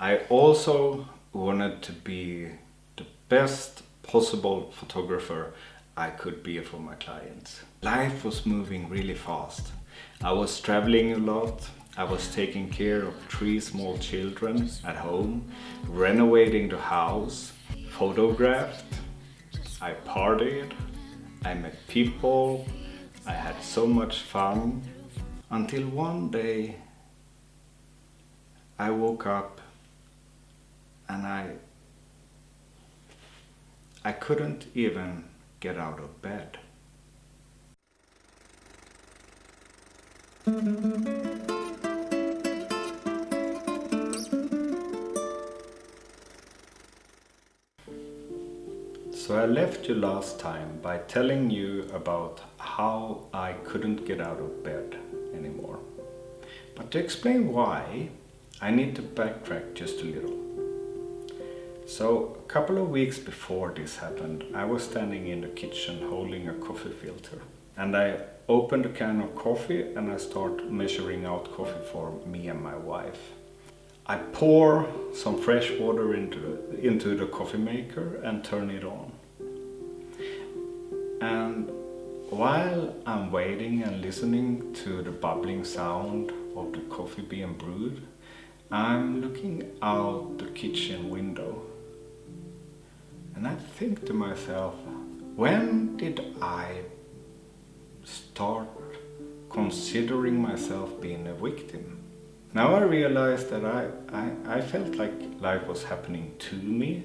I also wanted to be the best possible photographer I could be for my clients. Life was moving really fast. I was traveling a lot. I was taking care of 3 small children at home, renovating the house, photographed, I partied, I met people, I had so much fun. Until one day I woke up and I couldn't even get out of bed. So I left you last time by telling you about how I couldn't get out of bed anymore. But to explain why, I need to backtrack just a little. So a couple of weeks before this happened, I was standing in the kitchen holding a coffee filter. And I opened a can of coffee and I start measuring out coffee for me and my wife. I pour some fresh water into the coffee maker and turn it on. And while I'm waiting and listening to the bubbling sound of the coffee being brewed, I'm looking out the kitchen window. And I think to myself, when did I start considering myself being a victim? Now I realized that I felt like life was happening to me,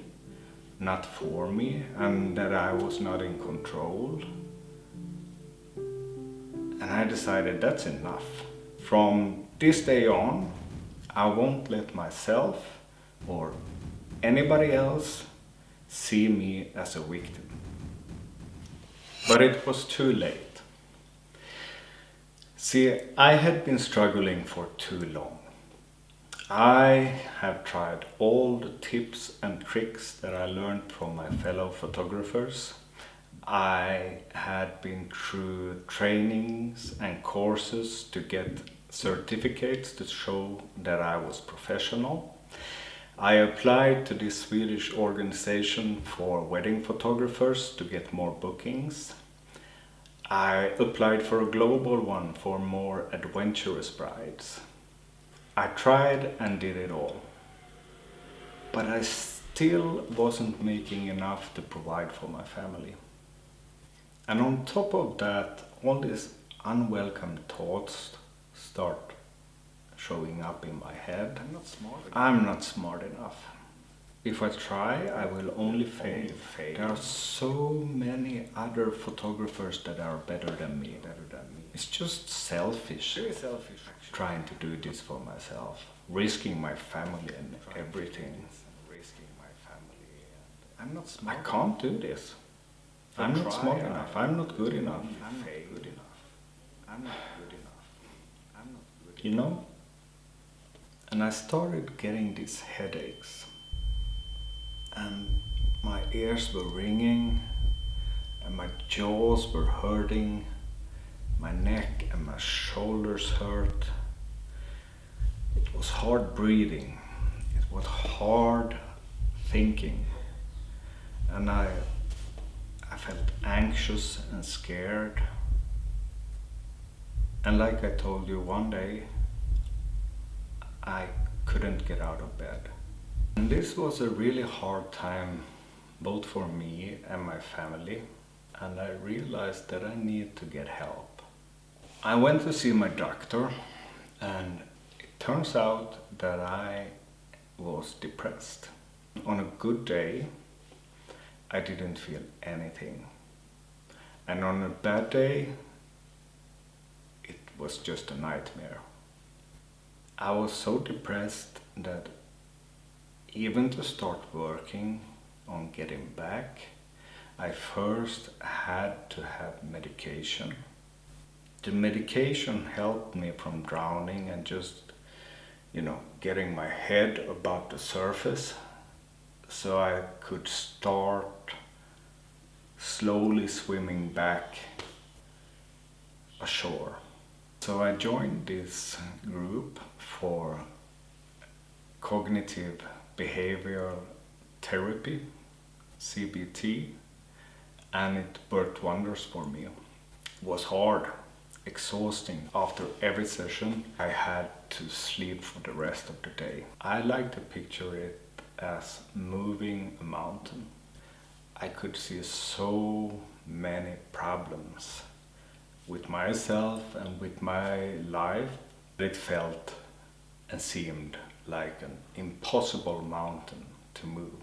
not for me, and that I was not in control. And I decided that's enough. From this day on, I won't let myself or anybody else see me as a victim. But it was too late. See, I had been struggling for too long. I have tried all the tips and tricks that I learned from my fellow photographers. I had been through trainings and courses to get certificates to show that I was professional. I applied to this Swedish organization for wedding photographers to get more bookings. I applied for a global one for more adventurous brides. I tried and did it all. But I still wasn't making enough to provide for my family. And on top of that, all these unwelcome thoughts start showing up in my head. I'm not smart enough. If I try, I will only fail. There are so many other photographers that are better than me. It's just selfish. Very selfish. Trying to do this for myself, risking my family and everything. I'm not smart. I can't do this. I'm not smart enough. I'm not good enough. I'm not good enough. I'm not good enough. I'm not good enough. You know? And I started getting these headaches. And my ears were ringing. And my jaws were hurting. My neck and my shoulders hurt. It was hard breathing. It was hard thinking. And I felt anxious and scared. And like I told you, one day I couldn't get out of bed. And this was a really hard time both for me and my family. And I realized that I need to get help. I went to see my doctor, and it turns out that I was depressed. On a good day, I didn't feel anything. And on a bad day, it was just a nightmare. I was so depressed that even to start working on getting back, I first had to have medication. The medication helped me from drowning and just, getting my head above the surface so I could start slowly swimming back ashore. So I joined this group for cognitive behavioral therapy, CBT, and it worked wonders for me. It was hard, exhausting. After every session, I had to sleep for the rest of the day. I like to picture it as moving a mountain. I could see so many problems with myself and with my life. It felt and seemed like an impossible mountain to move.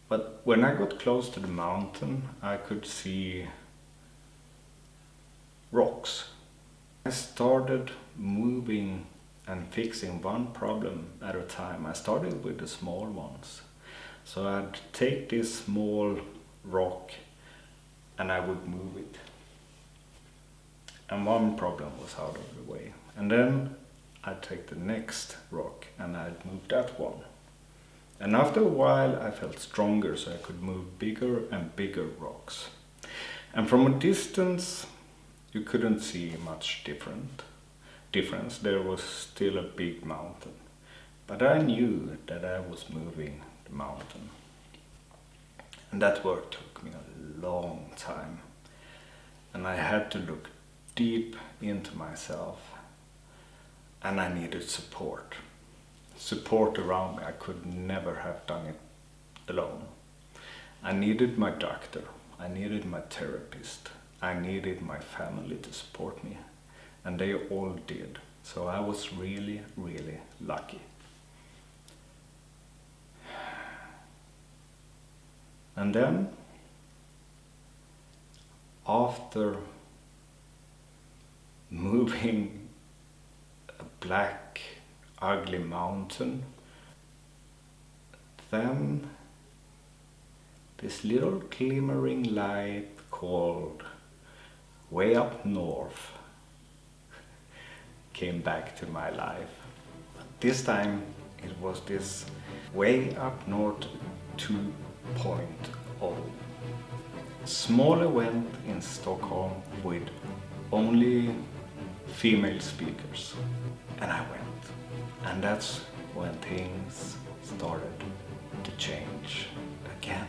But when I got close to the mountain, I could see rocks. I started moving and fixing one problem at a time. I started with the small ones. So I'd take this small rock and I would move it. And one problem was out of the way. And then I'd take the next rock and I'd move that one. And after a while I felt stronger, so I could move bigger and bigger rocks. And from a distance you couldn't see much difference. There was still a big mountain. But I knew that I was moving the mountain. And that work took me a long time. And I had to look deep into myself. And I needed support. Support around me. I could never have done it alone. I needed my doctor. I needed my therapist. I needed my family to support me. And they all did. So I was really, really lucky. And then, after moving a black, ugly mountain, then this little glimmering light called Way Up North came back to my life. This time it was this Way Up North 2.0. Small event in Stockholm with only female speakers. And I went. And that's when things started to change again.